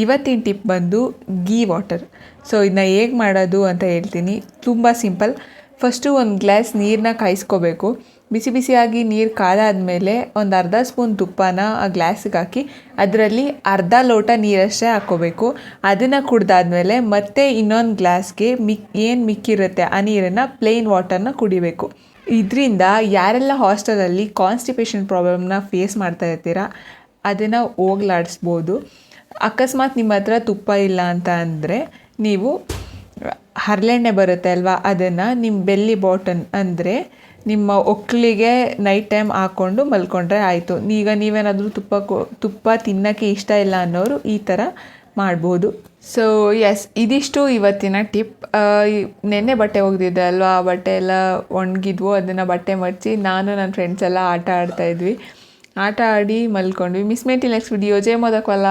ಇವತ್ತಿನ ಟಿಪ್ ಬಂದು ghee water. So ಇದನ್ನ ಹೇಗೆ ಮಾಡೋದು ಅಂತ ಹೇಳ್ತೀನಿ. ತುಂಬ ಸಿಂಪಲ್. ಫಸ್ಟು ಒಂದು ಗ್ಲಾಸ್ ನೀರನ್ನ ಕಾಯಿಸ್ಕೋಬೇಕು. ಬಿಸಿ ಬಿಸಿಯಾಗಿ ನೀರು ಕಾದಾದಮೇಲೆ ಒಂದು ಅರ್ಧ ಸ್ಪೂನ್ ತುಪ್ಪನ ಆ ಗ್ಲಾಸಿಗೆ ಹಾಕಿ ಅದರಲ್ಲಿ ಅರ್ಧ ಲೋಟ ನೀರಷ್ಟೇ ಹಾಕ್ಕೋಬೇಕು. ಅದನ್ನು ಕುಡ್ದಾದ್ಮೇಲೆ ಮತ್ತೆ ಇನ್ನೊಂದು ಗ್ಲಾಸ್ಗೆ ಏನು ಮಿಕ್ಕಿರುತ್ತೆ ಆ ನೀರನ್ನು ಪ್ಲೇನ್ ವಾಟರ್ನ ಕುಡಿಬೇಕು. ಇದರಿಂದ ಯಾರೆಲ್ಲ ಹಾಸ್ಟೆಲಲ್ಲಿ ಕಾನ್ಸ್ಟಿಪೇಷನ್ ಪ್ರಾಬ್ಲಮ್ನ ಫೇಸ್ ಮಾಡ್ತಾ ಇರ್ತೀರಾ ಅದನ್ನು ಹೋಗ್ಲಾಡಿಸ್ಬೋದು. ಅಕಸ್ಮಾತ್ ನಿಮ್ಮ ಹತ್ರ ತುಪ್ಪ ಇಲ್ಲ ಅಂತ ಅಂದರೆ ನೀವು ಹರಳೆಣ್ಣೆ ಬರುತ್ತೆ ಅಲ್ವಾ, ಅದನ್ನು ನಿಮ್ಮ ಬೆಲ್ಲಿ ಬಾಟನ್ ಅಂದರೆ ನಿಮ್ಮ ಒಕ್ಕಲಿಗೆ ನೈಟ್ ಟೈಮ್ ಹಾಕ್ಕೊಂಡು ಮಲ್ಕೊಂಡ್ರೆ ಆಯಿತು. ಈಗ ನೀವೇನಾದರೂ ತುಪ್ಪ ತಿನ್ನೋಕ್ಕೆ ಇಷ್ಟ ಇಲ್ಲ ಅನ್ನೋರು ಈ ಥರ ಮಾಡ್ಬೋದು. ಸೊ ಎಸ್, ಇದಿಷ್ಟು ಇವತ್ತಿನ ಟಿಪ್. ನೆನ್ನೆ ಬಟ್ಟೆ ಒಗೆದಿದ್ದೆ ಅಲ್ವಾ, ಆ ಬಟ್ಟೆ ಎಲ್ಲ ಒಣಗಿದ್ವು. ಅದನ್ನು ಬಟ್ಟೆ ಮಡಚಿ ನಾನು ನನ್ನ ಫ್ರೆಂಡ್ಸ್ ಎಲ್ಲ ಆಟ ಆಡ್ತಾಯಿದ್ವಿ. ಆಟ ಆಡಿ ಮಲ್ಕೊಂಡ್ವಿ. ಮಿಸ್ ಮೇಟಿ ನೆಕ್ಸ್ಟ್ ವಿಡಿಯೋ. ಜೈ ಮೋದಕ್ವಲ್ಲ.